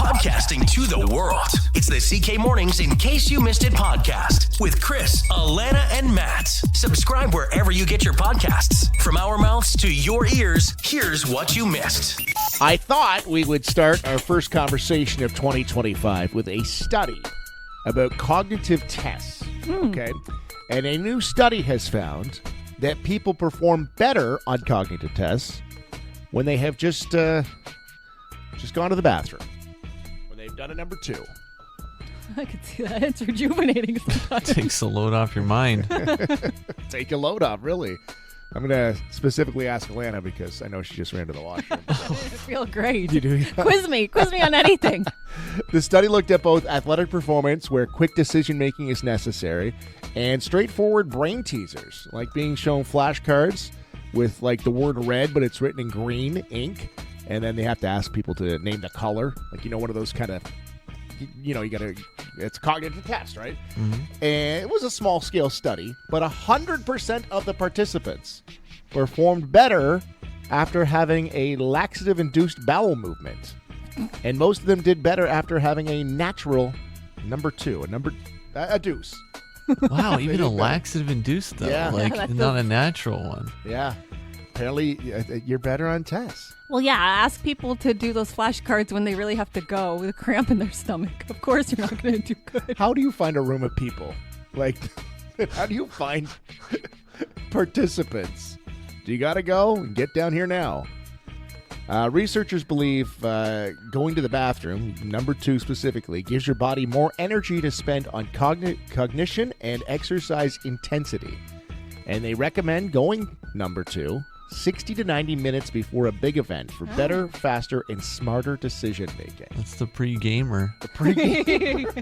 Podcasting to the world. It's the CK Mornings In Case You Missed It podcast with Chris, Allanah, and Matt. Subscribe wherever you get your podcasts. From our mouths to your ears, here's what you missed. I thought we would start our first conversation of 2025 with a study about cognitive tests. Okay. And a new study has found that people perform better on cognitive tests when they have just gone to the bathroom. When they've done a number 2. I could see that. It's rejuvenating sometimes. Takes the load off your mind. Take a load off, really. I'm going to specifically ask Allanah because I know she just ran to the washroom. I feel great. You do? Quiz me on anything. The study looked at both athletic performance, where quick decision-making is necessary, and straightforward brain teasers, like being shown flashcards with like the word red, but it's written in green ink, and then they have to ask people to name the color. Like, one of those kind of, it's a cognitive test, right? Mm-hmm. And it was a small-scale study, but 100% of the participants performed better after having a laxative-induced bowel movement. And most of them did better after having a natural number 2, a deuce. Wow, even a laxative-induced, though. Yeah. Not a natural one. Yeah. Apparently, you're better on tests. Well, yeah, ask people to do those flashcards when they really have to go with a cramp in their stomach. Of course you're not going to do good. How do you find a room of people? Like, how do you find participants? Do you got to go? Get down here now. Researchers believe going to the bathroom, number 2 specifically, gives your body more energy to spend on cognition and exercise intensity. And they recommend going number 2 60 to 90 minutes before a big event for better, faster, and smarter decision making. That's the pre-gamer. The pre-gamer.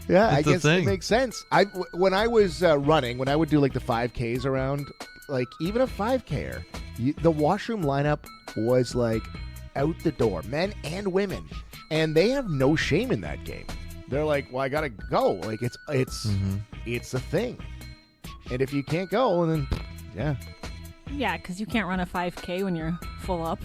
Yeah, I guess it makes sense. When I was running, when I would do like the 5Ks around, like even a 5Ker, the washroom lineup was like out the door, men and women, and they have no shame in that game. They're like, well, I gotta go. Like it's a thing, and if you can't go, then yeah. Yeah, because you can't run a 5K when you're full up.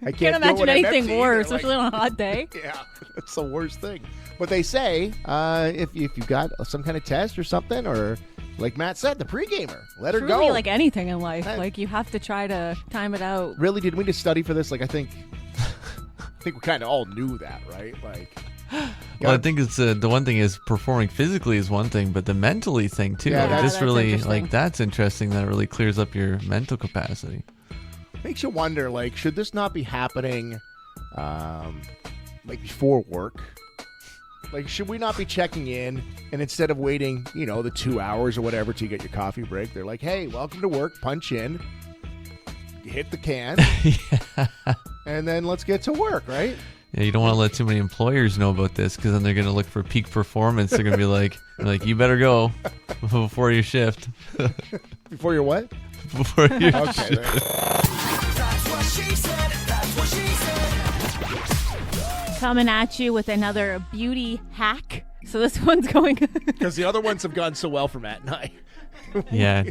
I can't imagine anything worse, like, especially on a hot day. Yeah, it's the worst thing. But they say if you've got some kind of test or something, or like Matt said, the pre-gamer, let her go. Like anything in life, like you have to try to time it out. Really, did we just study for this? Like, I think we kind of all knew that, right? Like, well, I think it's the one thing is performing physically is one thing, but the mentally thing too. Yeah, that's really that's interesting. That really clears up your mental capacity. Makes you wonder, like, should this not be happening, like before work? Like, should we not be checking in, and instead of waiting, the 2 hours or whatever till you get your coffee break, they're like, hey, welcome to work, punch in, hit the can, and then let's get to work, right? Yeah, you don't want to let too many employers know about this, because then they're going to look for peak performance. They're going to be like, you better go before your shift. Before your what? Before your shift. That's what she said. That's what she said. Coming at you with another beauty hack. So this one's going... Because the other ones have gone so well for Matt and I. Yeah.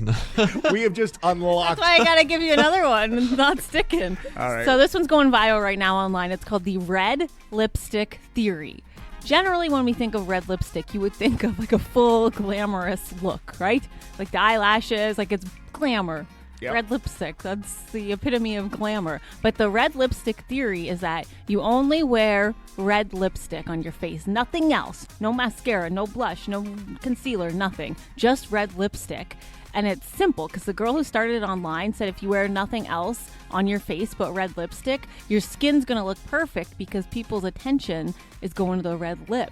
We have just unlocked. That's why I got to give you another one. It's not sticking. All right. So this one's going viral right now online. It's called the red lipstick theory. Generally, when we think of red lipstick, you would think of like a full glamorous look, right? Like the eyelashes, like it's glamour. Yep. Red lipstick, that's the epitome of glamour. But the red lipstick theory is that you only wear red lipstick on your face, nothing else. No mascara, no blush, no concealer, nothing. Just red lipstick. And it's simple because the girl who started it online said if you wear nothing else on your face but red lipstick, your skin's going to look perfect because people's attention is going to the red lip.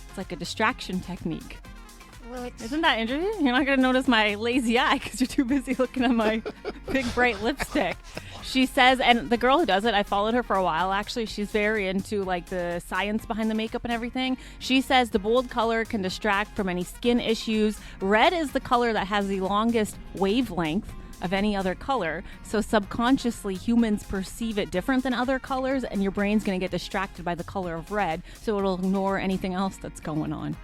It's like a distraction technique. What? Isn't that interesting? You're not going to notice my lazy eye because you're too busy looking at my big bright lipstick. She says, and the girl who does it, I followed her for a while actually. She's very into like the science behind the makeup and everything. She says the bold color can distract from any skin issues. Red is the color that has the longest wavelength of any other color. So subconsciously, humans perceive it different than other colors, and your brain's going to get distracted by the color of red, so it'll ignore anything else that's going on.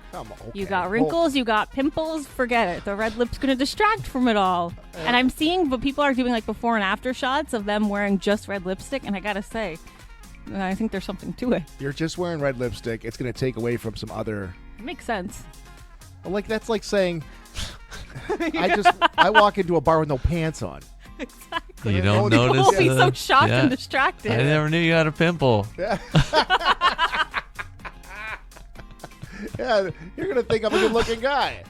You got wrinkles, you got pimples, forget it. The red lip's going to distract from it all. And I'm seeing what people are doing, like before and after shots of them wearing just red lipstick, and I got to say, I think there's something to it. You're just wearing red lipstick. It's going to take away from some other... It makes sense. Like, that's like saying, I walk into a bar with no pants on. Exactly. You don't notice. People will be so shocked and distracted. I never knew you had a pimple. Yeah. Yeah, you're going to think I'm a good-looking guy.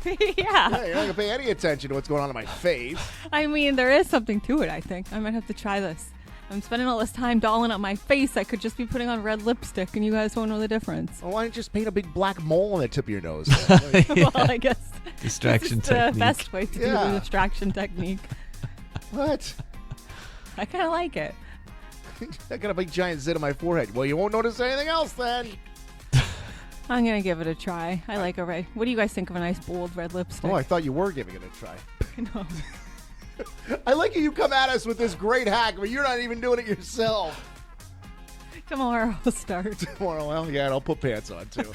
Yeah. You're not going to pay any attention to what's going on in my face. I mean, there is something to it, I think. I might have to try this. I'm spending all this time dolling up my face. I could just be putting on red lipstick, and you guys won't know the difference. Well, why don't you just paint a big black mole on the tip of your nose? Well, I guess Distraction this is technique. the best way to do the distraction technique. What? I kind of like it. I got a big giant zit on my forehead. Well, you won't notice anything else then. I'm going to give it a try. I like a red. What do you guys think of a nice, bold red lipstick? Oh, I thought you were giving it a try. No. I like you come at us with this great hack, but you're not even doing it yourself. Tomorrow I'll start. Tomorrow, well, yeah, and I'll put pants on, too.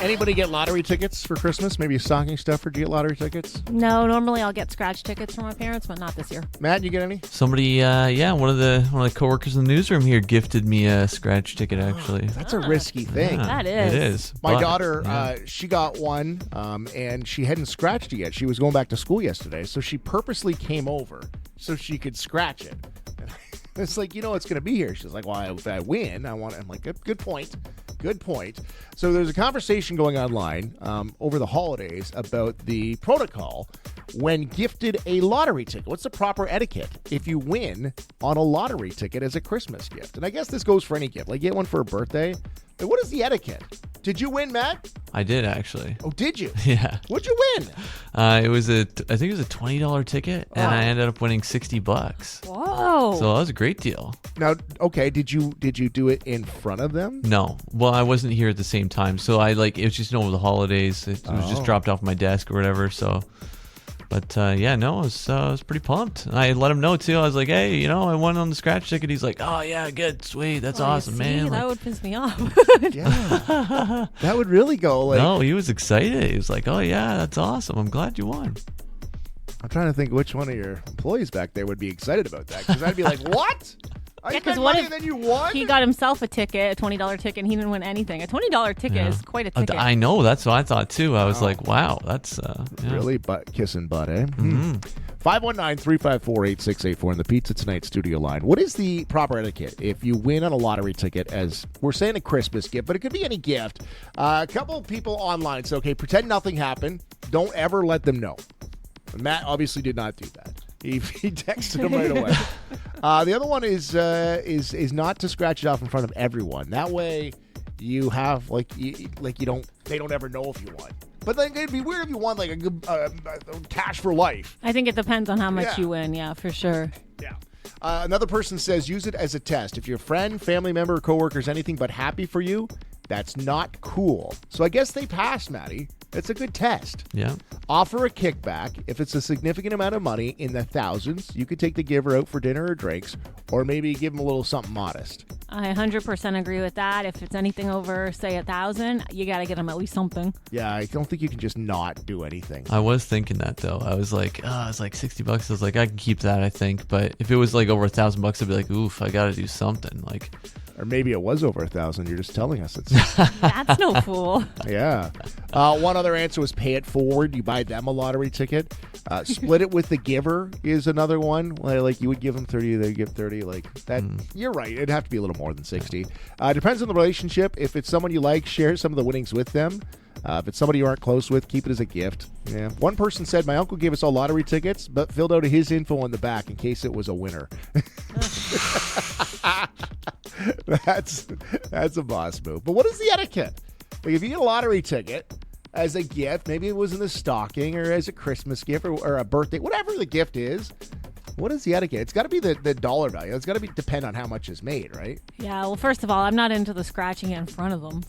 Anybody get lottery tickets for Christmas? Maybe a stocking stuffer? Do you get lottery tickets? No, normally I'll get scratch tickets from my parents, but not this year. Matt, you get any? Somebody, one of the coworkers in the newsroom here gifted me a scratch ticket. Actually, That's a risky thing. That is. It is. My but, daughter, yeah. she got one, and she hadn't scratched it yet. She was going back to school yesterday, so she purposely came over so she could scratch it. It's like, it's going to be here. She's like, well, if I win, I want it. I'm like, good point. Good point. So there's a conversation going online over the holidays about the protocol when gifted a lottery ticket. What's the proper etiquette if you win on a lottery ticket as a Christmas gift? And I guess this goes for any gift. Like, get one for a birthday. Like, what is the etiquette? Did you win, Matt? I did actually. Oh, did you? Yeah. What'd you win? I think it was a $20 ticket, and I ended up winning $60. Whoa. So that was a great deal. Now, okay, did you do it in front of them? No. Well, I wasn't here at the same time, so it was just over the holidays. It was just dropped off my desk or whatever. So, but I was pretty pumped. And I let him know too. I was like, hey, I won on the scratch ticket. He's like, oh yeah, good, sweet, that's awesome, man. That would piss me off. Yeah, that would really go. Like, no, he was excited. He was like, oh yeah, that's awesome. I'm glad you won. I'm trying to think which one of your employees back there would be excited about that, because I'd be like, what? I spent money and then you won? He got himself a ticket, a $20 ticket, and he didn't win anything. A $20 ticket is quite a ticket. I know. That's what I thought too. I was like, wow, that's really kissing butt, eh? Mm-hmm. 519-354-8684 in the Pizza Tonight studio line. What is the proper etiquette if you win on a lottery ticket, as we're saying a Christmas gift, but it could be any gift? A couple of people online say, okay, pretend nothing happened. Don't ever let them know. Matt obviously did not do that. He texted him right away. The other one is not to scratch it off in front of everyone. That way, you have they don't ever know if you won. But then it'd be weird if you won like a good cash for life. I think it depends on how much you win. Yeah, for sure. Yeah. Another person says use it as a test. If your friend, family member, or coworker is anything but happy for you, that's not cool. So I guess they passed, Maddie. It's a good test. Yeah. Offer a kickback. If it's a significant amount of money in the thousands, you could take the giver out for dinner or drinks, or maybe give them a little something modest. I 100% agree with that. If it's anything over, say, 1,000, you got to get them at least something. Yeah, I don't think you can just not do anything. I was thinking that though. I was like, it's like $60. I was like, I can keep that, I think. But if it was like over $1,000, I'd be like, oof, I got to do something. Like, or maybe it was over 1,000. You're just telling us it's. That's no fool. Yeah. One other answer was pay it forward. You buy them a lottery ticket. Split it with the giver is another one. Like you would give them 30, they give 30. Like that. You're right. It'd have to be a little more than 60. Depends on the relationship. If it's someone you like, share some of the winnings with them. If it's somebody you aren't close with, keep it as a gift. Yeah. One person said, my uncle gave us all lottery tickets, but filled out his info on the back in case it was a winner. That's a boss move. But what is the etiquette? Like if you get a lottery ticket as a gift, maybe it was in the stocking or as a Christmas gift or a birthday, whatever the gift is, what is the etiquette? It's got to be the dollar value. It's got to depend on how much is made, right? Yeah, well, first of all, I'm not into the scratching it in front of them.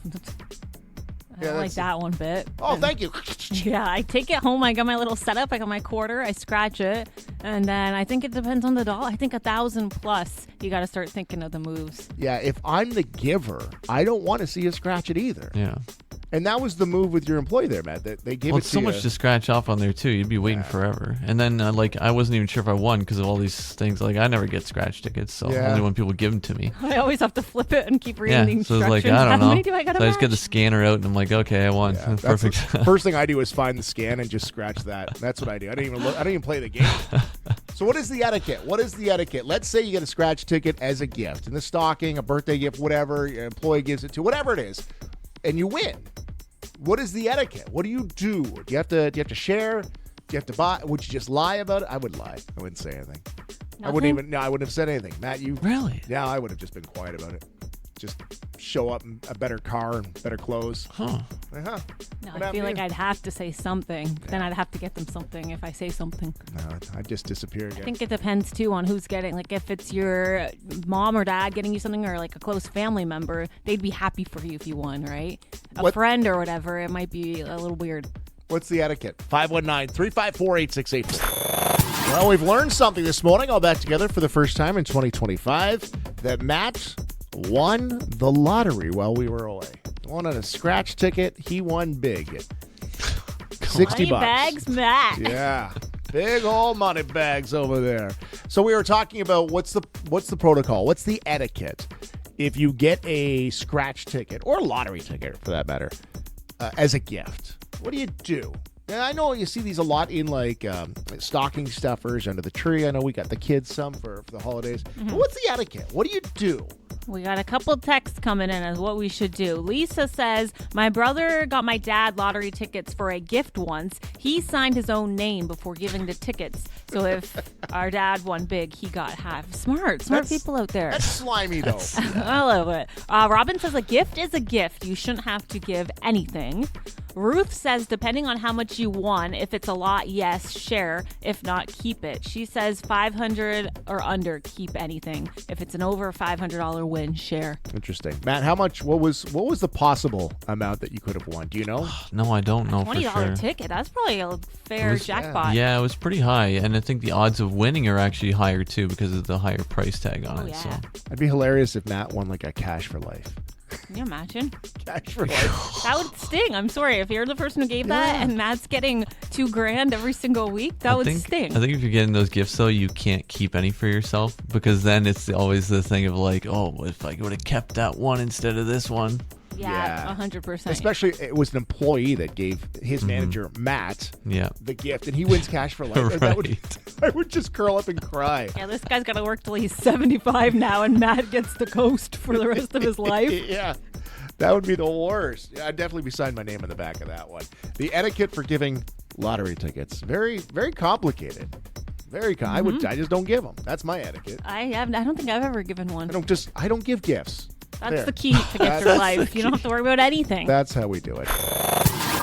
I don't like that one bit. Oh, thank you. Yeah, I take it home. I got my little setup. I got my quarter. I scratch it. And then I think it depends on the doll. I think 1,000 plus, you got to start thinking of the moves. Yeah, if I'm the giver, I don't want to see you scratch it either. Yeah. And that was the move with your employee there, Matt. That they gave Well, it it's to so you. much to scratch off on there too. You'd be waiting forever. And then like I wasn't even sure if I won because of all these things. Like I never get scratch tickets, so only when people give them to me. I always have to flip it and keep reading Yeah, the so instructions. it's like I don't know. How many do I got to So I just get the match? scanner out and I'm like, okay, I won. Yeah, that's Perfect. the first thing I do is find the scan and just scratch that. That's what I do. I don't even play the game. So what is the etiquette? What is the etiquette? Let's say you get a scratch ticket as a gift in the stocking, a birthday gift, whatever your employee gives it to, whatever it is, and you win. What is the etiquette? What do you do? Do you have to share? Do you have to buy? Would you just lie about it? I would lie. I wouldn't say anything. I wouldn't have said anything. Matt, you Really? Yeah, I would have just been quiet about it. Just show up in a better car and better clothes. Huh. Uh-huh. No, What I happened feel to like you? I'd have to say something. Then I'd have to get them something if I say something. No, I'd just disappear again. I think it depends too on who's getting. Like if it's your mom or dad getting you something, or like a close family member, they'd be happy for you if you won, right? A What- friend or whatever, it might be a little weird. What's the etiquette? 519-354-8684. Well, we've learned something this morning, all back together for the first time in 2025, that Matt won the lottery while we were away. Won on a scratch ticket. He won big. 60 Money bucks. bags, Matt. Yeah. Big old money bags over there. So we were talking about what's the protocol? What's the etiquette if you get a scratch ticket or a lottery ticket for that matter as a gift? What do you do? And I know you see these a lot in like stocking stuffers under the tree. I know we got the kids some for the holidays. But what's the etiquette? What do you do? We got a couple texts coming in as what we should do. Lisa says, my brother got my dad lottery tickets for a gift once. He signed his own name before giving the tickets. So if our dad won big, he got half. Smart That's- people out there. That's slimy though. I love it. Robin says a gift is a gift. You shouldn't have to give anything. Ruth says depending on how much you won, if it's a lot, yes, share. If not, keep it. She says 500 or under, keep anything. If it's an over $500 win, share. Interesting. Matt, how much? What was the possible amount that you could have won? Do you know? No, I don't know for $20 sure. ticket. That's probably a fair jackpot. Yeah, it was pretty high, and I think the odds of winning are actually higher too because of the higher price tag on Oh, it. yeah. So It'd be hilarious if Matt won like a cash for life. Can you imagine? Cash for life. That would sting. I'm sorry. If you're the person who gave that and Matt's getting $2,000 every single week, that would sting. I think if you're getting those gifts though, you can't keep any for yourself because then it's always the thing of like, oh, what if I would have kept that one instead of this one? Yeah, 100%. Especially it was an employee that gave his manager Matt Yeah. the gift, and he wins cash for life. That would, I would just curl up and cry. Yeah, this guy's got to work till he's 75 now, and Matt gets the coast for the rest of his life. Yeah, that would be the worst. Yeah, I'd definitely be signing my name on the back of that one. The etiquette for giving lottery tickets, very, very complicated. Very. I just don't give them. That's my etiquette. I don't think I've ever given one. I don't give gifts. That's There. the key to get through That's life. the You don't have to worry about anything. That's how we do it.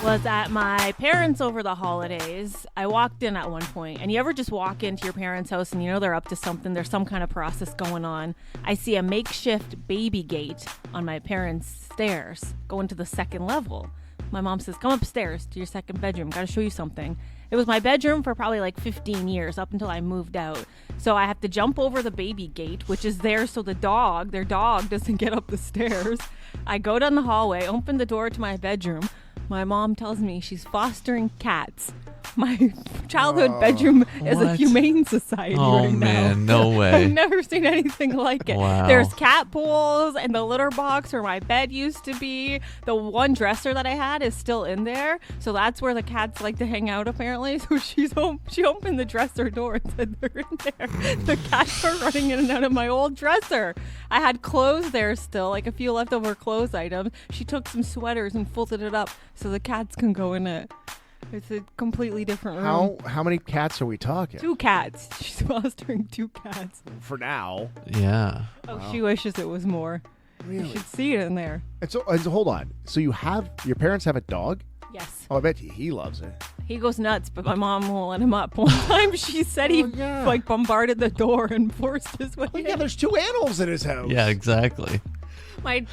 Was at my parents over the holidays. I walked in at one point, and you ever just walk into your parents' house and you know they're up to something, there's some kind of process going on. I see a makeshift baby gate on my parents' stairs going to the second level. My mom says, come upstairs to your second bedroom, gotta show you something. It was my bedroom for probably like 15 years up until I moved out. So I have to jump over the baby gate, which is there so their dog doesn't get up the stairs. I go down the hallway, open the door to my bedroom. My mom tells me she's fostering cats. My childhood bedroom is a What? humane society Oh right now. man, no way. I've never seen anything like it. Wow. There's cat pools and the litter box where my bed used to be. The one dresser that I had is still in there. So that's where the cats like to hang out apparently. So she opened the dresser door and said they're in there. The cats are running in and out of my old dresser. I had clothes there still, like a few leftover clothes items. She took some sweaters and folded it up so the cats can go in it. It's a completely different room. How many cats are we talking? 2 cats. She's fostering 2 cats. For now. Yeah. Oh, she wishes it was more. Really? You should see it in there. And so hold on. So your parents have a dog? Yes. Oh, I bet he loves it. He goes nuts, but my mom won't let him up. One time she said he yeah. bombarded the door and forced his way Oh, yeah, in. there's 2 animals in his house. Yeah, exactly. My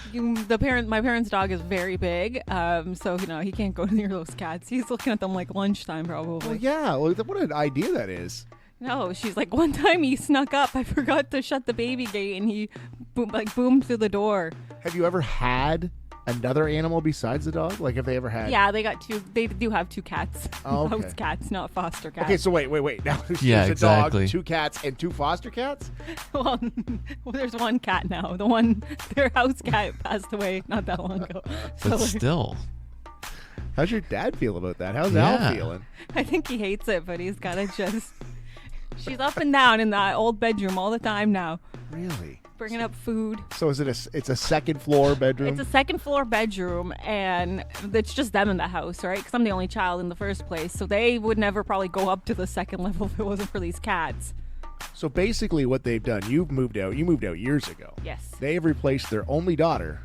parents' dog is very big, so he can't go near those cats. He's looking at them like lunchtime, probably. Well, yeah. Well, what an idea that is. No, she's like, one time he snuck up. I forgot to shut the baby gate, and he boomed through the door. Have you ever had another animal besides the dog? Like, have they ever had? Yeah, they got two. They do have two cats. Oh, okay. House cats, not foster cats. Okay, so wait. Now there's exactly. a dog, 2 cats, and 2 foster cats? Well, there's one cat now. Their house cat passed away not that long ago. But still. How's your dad feel about that? How's Yeah. Al feeling? I think he hates it, but he's got to just... She's up and down in that old bedroom all the time now. Really? Bringing up food. So is it's a second floor bedroom? It's a second floor bedroom, and it's just them in the house, right? Because I'm the only child in the first place, so they would never probably go up to the second level if it wasn't for these cats. So basically what they've done, you moved out years ago. Yes. They've replaced their only daughter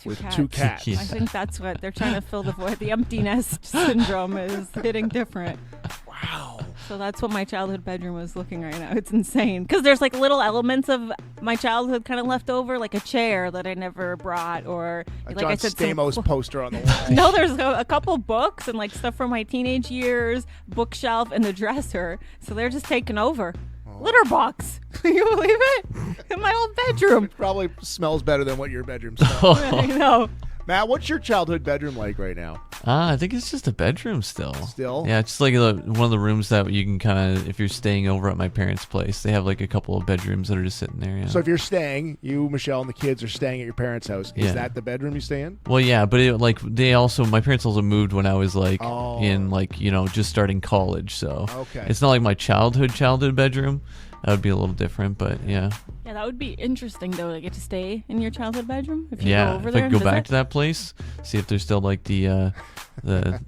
with 2 cats. Yeah. I think that's what they're trying to fill the void. The empty nest syndrome is hitting different. Wow. So that's what my childhood bedroom is looking right now. It's insane. Because there's like little elements of my childhood kind of left over, like a chair that I never brought, or A like John I said, Stamos poster on the wall. No, there's a couple books and like stuff from my teenage years, bookshelf, and the dresser. So they're just taking over. Litter box. Can you believe it? In my old bedroom. It probably smells better than what your bedroom smells. I know. Matt, what's your childhood bedroom like right now? I think it's just a bedroom still. Still? Yeah, it's just like one of the rooms that you can kind of, if you're staying over at my parents' place, they have like a couple of bedrooms that are just sitting there. Yeah. So if you're staying, you, Michelle, and the kids are staying at your parents' house, is Yeah. that the bedroom you stay in? Well, yeah, but my parents also moved when I was like in just starting college. So Okay. it's not like my childhood bedroom. That would be a little different, but yeah. Yeah, that would be interesting though to get to stay in your childhood bedroom if you go Yeah, over if there. I and could go back visit. to that place, see if there's still like the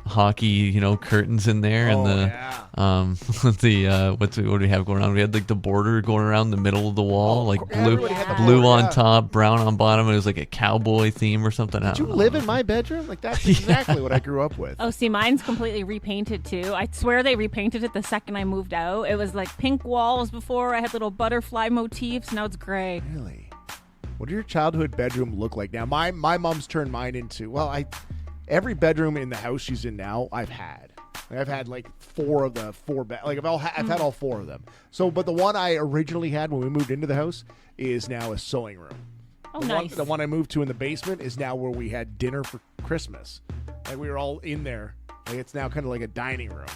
hockey, curtains in there, and what do we have going on? We had like the border going around the middle of the wall, like everybody had the blue border, on yeah. top, brown on bottom. It was like a cowboy theme or something. Did you live in my bedroom? Like, that's exactly what I grew up with. Oh, see, mine's completely repainted too. I swear they repainted it the second I moved out. It was like pink walls before. I had little butterfly motifs. Now it's gray. Really? What did your childhood bedroom look like now? My mom's turned mine into, every bedroom in the house she's in now, I've had. Like, I've had like 4 of the 4 like I've had all 4 of them. So, but the one I originally had when we moved into the house is now a sewing room. Oh, The nice. one I moved to in the basement is now where we had dinner for Christmas. Like, we were all in there. Like, it's now kind of like a dining room.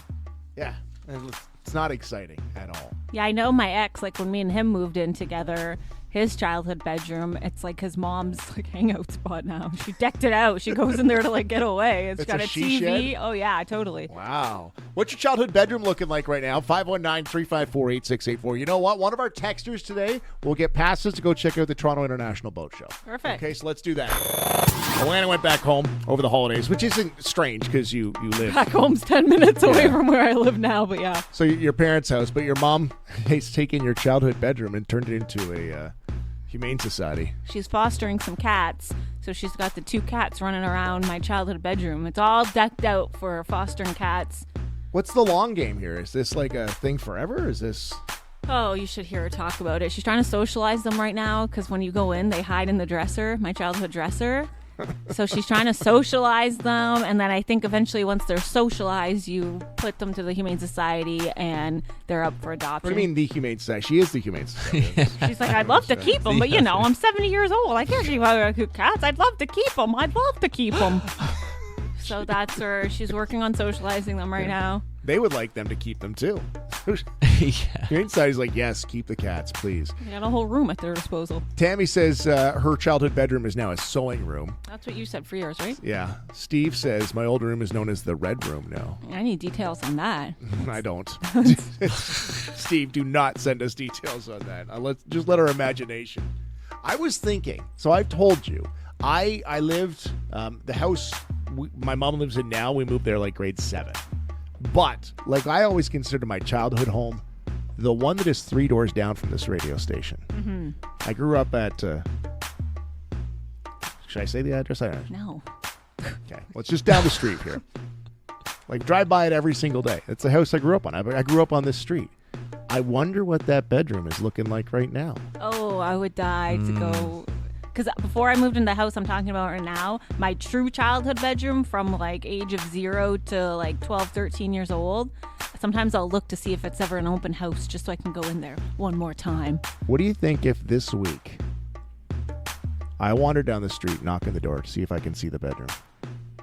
Yeah. And it's not exciting at all. Yeah, I know my ex, like when me and him moved in together, his childhood bedroom, it's like his mom's like hangout spot now. She decked it out. She goes in there to like get away. It's got a a she TV. shed? Oh yeah, totally. Wow. What's your childhood bedroom looking like right now? 519-354-8684. You know what? One of our texters today will get passes to go check out the Toronto International Boat Show. Perfect. Okay, so let's do that. Allanah went back home over the holidays, which isn't strange because you live. Back home's 10 minutes away Yeah. from where I live now, but yeah. So your parents' house, but your mom has taken your childhood bedroom and turned it into a humane society. She's fostering some cats, so she's got the 2 cats running around my childhood bedroom. It's all decked out for fostering cats. What's the long game here? Is this like a thing forever? Is this... Oh, you should hear her talk about it. She's trying to socialize them right now because when you go in, they hide in the dresser, my childhood dresser. So she's trying to socialize them, and then I think eventually once they're socialized, you put them to the Humane Society, and they're up for adoption. What do you mean the Humane Society? She is the Humane Society. She's like, I'd love to keep them, but I'm 70 years old. I can't keep other cats. I'd love to keep them. I'd love to keep them. So that's her. She's working on socializing them right now. They would like them to keep them too. Yeah. Humane Society's like, yes, keep the cats, please. They got a whole room at their disposal. Tammy says her childhood bedroom is now a sewing room. That's what you said for yours, right? Yeah. Steve says my old room is known as the Red Room now. I need details on that. I don't. Steve, do not send us details on that. Let's just let our imagination. I was thinking, so I've told you, I lived, the house my mom lives in now, we moved there like grade 7. But, like, I always consider my childhood home the one that is 3 doors down from this radio station. Mm-hmm. I grew up at, should I say the address? I don't know. No. Okay, well, it's just down the street here. Like, drive by it every single day. It's the house I grew up on. I grew up on this street. I wonder what that bedroom is looking like right now. Oh, I would die to go Because before I moved into the house I'm talking about right now, my true childhood bedroom from like age of 0 to like 12, 13 years old, sometimes I'll look to see if it's ever an open house just so I can go in there one more time. What do you think if this week I wander down the street, knock on the door to see if I can see the bedroom?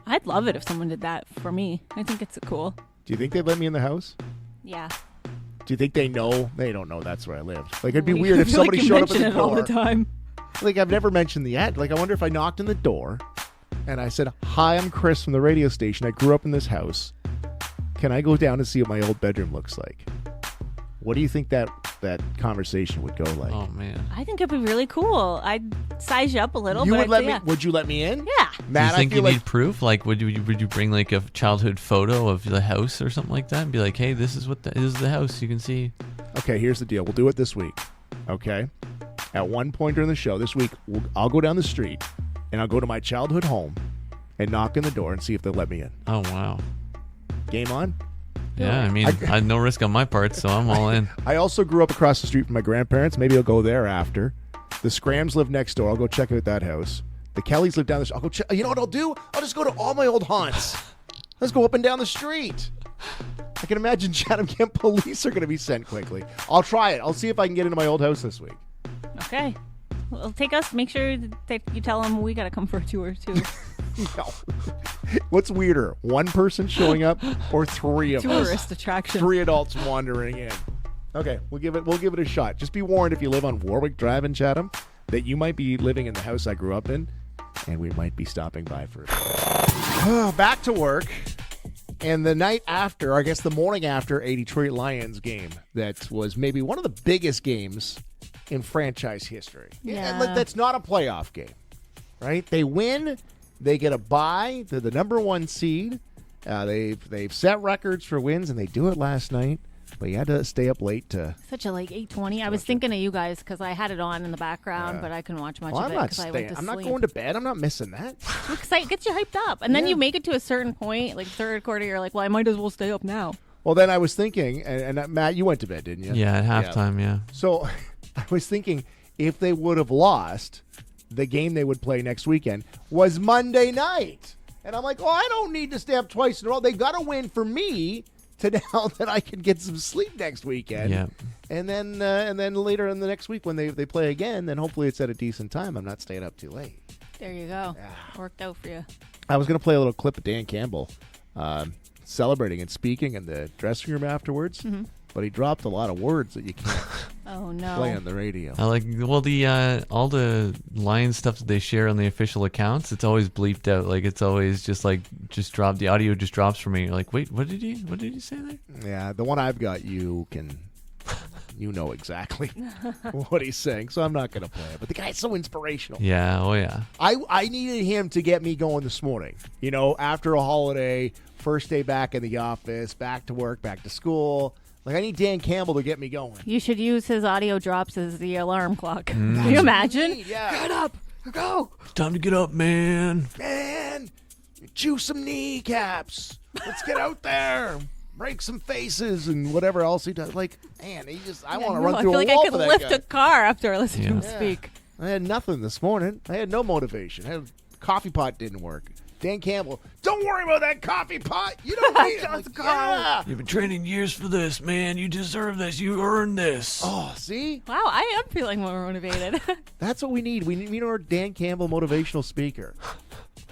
I'd love it if someone did that for me. I think it's cool. Do you think they'd let me in the house? Yeah. Do you think they know? They don't know that's where I live. Like, it'd be weird I if feel somebody like you showed up at mention the it all the door. time. Like, I've never mentioned the ad. Like, I wonder if I knocked on the door and I said, "Hi, I'm Chris from the radio station. I grew up in this house. Can I go down and see what my old bedroom looks like?" What do you think that conversation would go like? Oh man. I think it'd be really cool. I'd size you up a little. You but would I'd let say, me? yeah. Would you let me in? Yeah. Matt, Do you think I you feel need proof? Like, would you bring like a childhood photo of the house or something like that, and be like, "Hey, this is the house. You can see." Okay, here's the deal. We'll do it this week. Okay. At one point during the show this week, I'll go down the street and I'll go to my childhood home and knock on the door and see if they'll let me in. Oh wow. Game on? Yeah, I mean, I had no risk on my part, so I'm all in. I also grew up across the street from my grandparents. Maybe I'll go there after. The Scrams live next door. I'll go check out that house. The Kellys live down the street. I'll go check. You know what I'll do? I'll just go to all my old haunts. Let's go up and down the street. I can imagine Chatham Kent police are going to be sent quickly. I'll try it. I'll see if I can get into my old house this week. Okay. Well, take us. Make sure that you tell them we got to come for a tour too. No. What's weirder, one person showing up or three of us? Tourist attraction. 3 adults wandering in. Okay, we'll give it a shot. Just be warned if you live on Warwick Drive in Chatham that you might be living in the house I grew up in, and we might be stopping by for a back to work. And the night after, I guess the morning after a Detroit Lions game that was maybe one of the biggest games in franchise history. Yeah. Like, that's not a playoff game, right? They win, they get a bye. They're the number 1 seed. They've set records for wins, and they do it last night. But you had to stay up late to. Such a like 8:20. I was thinking of you guys because I had it on in the background, Yeah. but I couldn't watch much Well, of I'm it not because I went staying. to I'm sleep. not going to bed. I'm not missing that. Too excited, gets you hyped up, and then Yeah. you make it to a certain point, like third quarter. You're like, well, I might as well stay up now. Well, then I was thinking, and Matt, you went to bed, didn't you? Yeah, at halftime. Yeah. So I was thinking if they would have lost, the game they would play next weekend was Monday night. And I'm like, oh, I don't need to stay up twice in a row. They got to win for me to now that I can get some sleep next weekend. Yeah. And then later in the next week when they play again, then hopefully it's at a decent time. I'm not staying up too late. There you go. Worked out for you. I was going to play a little clip of Dan Campbell celebrating and speaking in the dressing room afterwards, but he dropped a lot of words that you can't Oh no. play on the radio. I like the all the Lions stuff that they share on the official accounts. It's always bleeped out. Like it's always just drop. The audio just drops for me. You're like, wait, what did he say there? Yeah, the one I've got, you know exactly what he's saying, so I'm not going to play it. But the guy's so inspirational. Yeah. Oh yeah. I needed him to get me going this morning. You know, after a holiday, first day back in the office, back to work, back to school. Like, I need Dan Campbell to get me going. You should use his audio drops as the alarm clock. Can you imagine? Yeah. Get up, go. Time to get up, man. Man, chew some kneecaps. Let's get out there. Break some faces and whatever else he does. Like, man, I want to run I through feel a like wall I could for that lift guy. a car after I listen to him Yeah. speak. I had nothing this morning. I had no motivation. Coffee pot didn't work. Dan Campbell, don't worry about that coffee pot. You don't need it. Let's go. Yeah. You've been training years for this, man. You deserve this. You earned this. Oh, see? Wow, I am feeling more motivated. That's what we need. We need our Dan Campbell motivational speaker.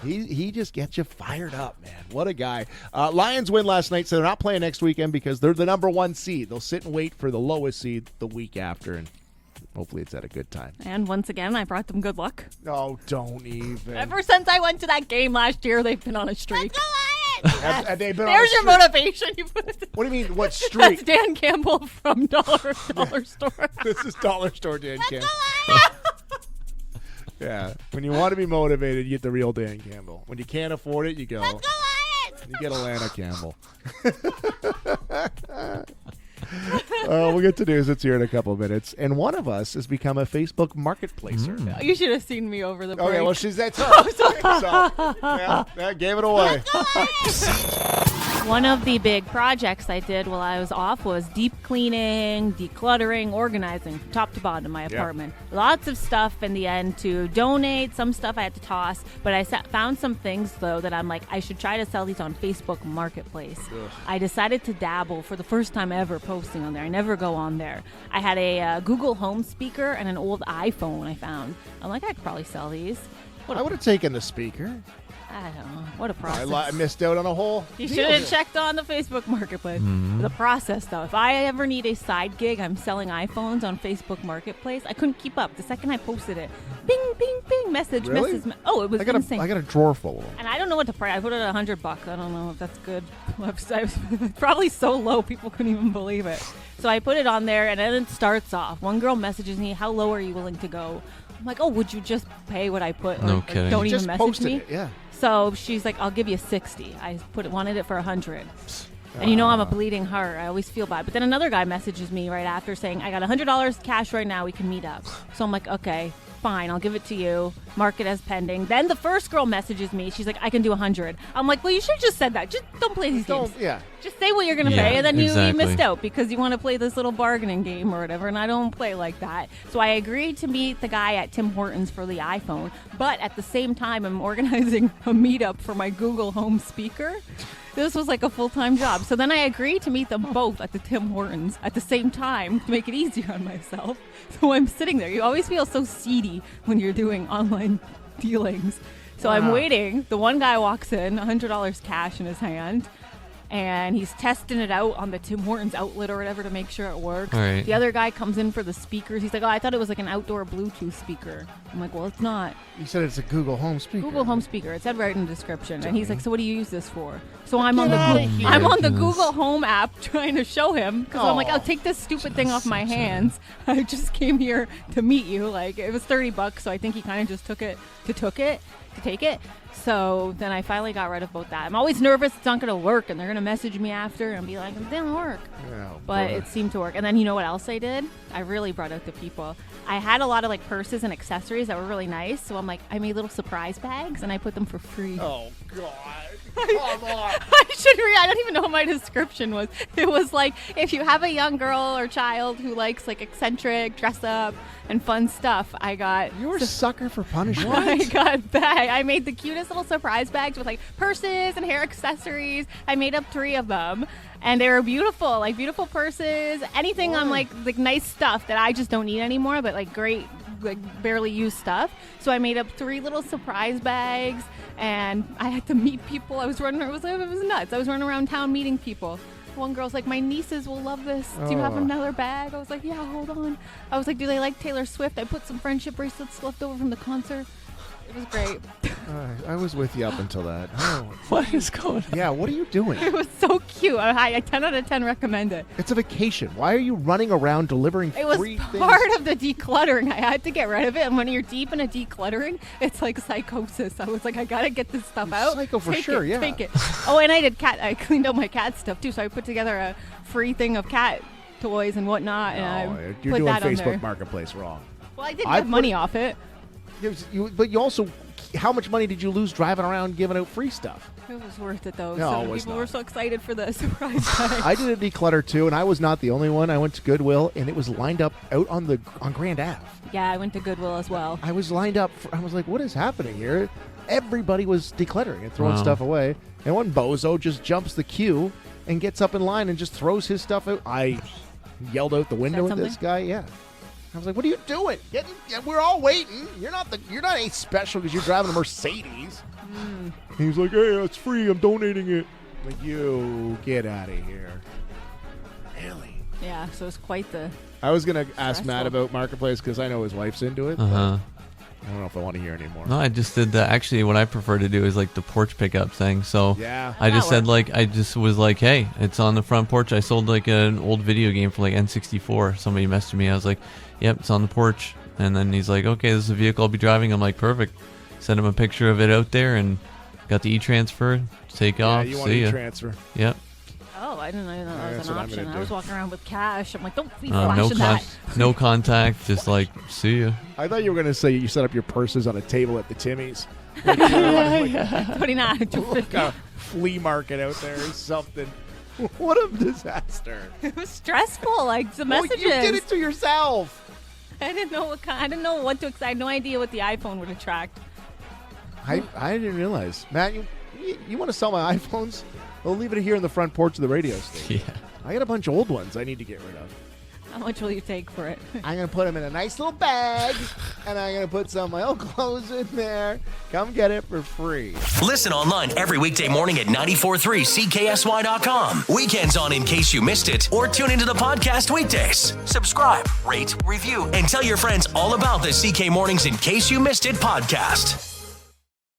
He just gets you fired up, man. What a guy. Lions win last night, so they're not playing next weekend because they're the number 1 seed. They'll sit and wait for the lowest seed the week after, and hopefully it's at a good time. And once again, I brought them good luck. Oh, don't even. Ever since I went to that game last year, they've been on a streak. Have they been on There's a your streak? motivation. You put it. What do you mean, what That's streak? Dan Campbell from Dollar Store. This is Dollar Store Dan Campbell. Yeah. When you want to be motivated, you get the real Dan Campbell. When you can't afford it, you go. You get Allanah Campbell. We'll get to news. It's here in a couple of minutes. And one of us has become a Facebook marketplacer. You should have seen me over the break. Okay, well, that's her. So, yeah, gave it away. One of the big projects I did while I was off was deep cleaning, decluttering, organizing from top to bottom my apartment. Lots of stuff in the end to donate. Some stuff I had to toss, but I found some things though that I'm like, I should try to sell these on Facebook Marketplace. Ugh. I decided to dabble for the first time ever posting on there. I never go on there. I had a Google Home speaker and an old iPhone I found. I'm like, I could probably sell these. I would have taken the speaker. I don't know. What a process. I missed out on a whole You deal should have here. checked on the Facebook Marketplace. The process, though. If I ever need a side gig, I'm selling iPhones on Facebook Marketplace. I couldn't keep up. The second I posted it, bing, bing, bing, message, Really? message. Oh, it was insane. I got a drawer full of them. And I don't know what to price. I put it at $100. I don't know if that's good. I was probably so low, people couldn't even believe it. So I put it on there, and then it starts off. One girl messages me, how low are you willing to go? I'm like, oh, would you just pay what I put? No or kidding. Don't You even just message posted me. it, yeah. So she's like, I'll give you 60. I wanted it for 100. And you know I'm a bleeding heart. I always feel bad. But then another guy messages me right after saying, I got $100 cash right now. We can meet up. So I'm like, okay, fine. I'll give it to you. Mark it as pending. Then the first girl messages me. She's like, I can do 100. I'm like, well, you should have just said that. Just don't play these games. Yeah. Just say what you're going to Yeah, pay, and then you exactly. missed out because you want to play this little bargaining game or whatever, and I don't play like that. So I agreed to meet the guy at Tim Hortons for the iPhone, but at the same time, I'm organizing a meetup for my Google Home speaker. This was like a full-time job. So then I agreed to meet them both at the Tim Hortons at the same time to make it easier on myself. So I'm sitting there. You always feel so seedy when you're doing online dealings. So I'm waiting. The one guy walks in, $100 cash in his hand, and he's testing it out on the Tim Hortons outlet or whatever to make sure it works. All right. The other guy comes in for the speakers. He's like, oh, I thought it was like an outdoor Bluetooth speaker. I'm like, well, it's not. You said it's a Google Home speaker. Google Home speaker. It said right in the description. And he's like, so what do you use this for? So I'm Get on the outta here. I'm on the Goodness. Google Home app trying to show him because I'm like, Aw. I'll take this stupid thing off my hands. I just came here to meet you. Like, it was $30, so I think he kind of just took it. So then I finally got rid of both that. I'm always nervous it's not going to work, and they're going to message me after and be like, it didn't work. Oh, But boy. it seemed to work. And then you know what else I did? I really brought out the people. I had a lot of like purses and accessories that were really nice. So I'm like, I made little surprise bags and I put them for free. Oh, God. Come on. I don't even know what my description was. It was like, if you have a young girl or child who likes like eccentric, dress up, and fun stuff, I got... You're a sucker for punishment. I got bag. I made the cutest little surprise bags with like purses and hair accessories. I made up 3 of them, and they were beautiful, like beautiful purses. Anything on like nice stuff that I just don't need anymore, but like great, like barely used stuff. So I made up 3 little surprise bags, and I had to meet people. I was running. It was nuts. I was running around town meeting people. One girl's like, my nieces will love this. Do you have another bag? I was like, yeah, hold on. I was like, do they like Taylor Swift? I put some friendship bracelets left over from the concert. It was great. I was with you up until that. Oh. What is going on? Yeah, what are you doing? It was so cute. I 10 out of 10 recommend it. It's a vacation. Why are you running around delivering It was free things? part of the decluttering. I had to get rid of it. And when you're deep in a decluttering, it's like psychosis. I was like, I got to get this stuff You're out. psycho for Take sure, it, yeah. Take it. Oh, and I cleaned out my cat stuff too. So I put together a free thing of cat toys and whatnot. And I You're put doing that on Facebook there. Marketplace wrong. Well, I did I get money off it. But you also, how much money did you lose driving around giving out free stuff? It was worth it though. No, So it was people not. were so excited for the surprise bag. I did a declutter too, and I was not the only one. I went to Goodwill, and it was lined up out on Grand Ave. Yeah, I went to Goodwill as well. I was lined up. I was like, what is happening here? Everybody was decluttering and throwing Wow. stuff away. And one bozo just jumps the queue and gets up in line and just throws his stuff out. I yelled out the window at this something? guy. Yeah. I was like, what are you doing? We're all waiting. You're not any special because you're driving a Mercedes. And he was like, hey, it's free. I'm donating it. I'm like, you get out of here. Really? Yeah, so it's quite the... I was going to ask Matt Stressful. about Marketplace because I know his wife's into it. but Uh-huh. I don't know if I want to hear anymore. No, I just did the. Actually, what I prefer to do is like the porch pickup thing. So Yeah. I just That said like I just was like, hey, it's on the front porch. I sold like an old video game for like N64. Somebody messaged me. I was like, yep, it's on the porch. And then he's like, okay, this is a vehicle I'll be driving. I'm like, perfect. Sent him a picture of it out there and got the e-transfer. Take Yeah, off. you want See to ya. transfer. Yep. Oh, I didn't know that that's was an what I'm option. gonna I do. was walking around with cash. I'm like, don't be No flashing that. no contact. Just like, see ya. I thought you were going to say you set up your purses on a table at the Timmy's. 29, Got a flea market out there or something. What a disaster. It was stressful. Like the Well, messages. you did it to yourself. I didn't know I didn't know what to expect. I had no idea what the iPhone would attract. I didn't realize. Matt, you want to sell my iPhones? I'll leave it here in the front porch of the radio station. Yeah. I got a bunch of old ones I need to get rid of. How much will you take for it? I'm going to put them in a nice little bag, and I'm going to put some of my old clothes in there. Come get it for free. Listen online every weekday morning at 943CKSY.com. Weekends on in case you missed it, or tune into the podcast weekdays. Subscribe, rate, review, and tell your friends all about the CK Mornings in Case You Missed It podcast.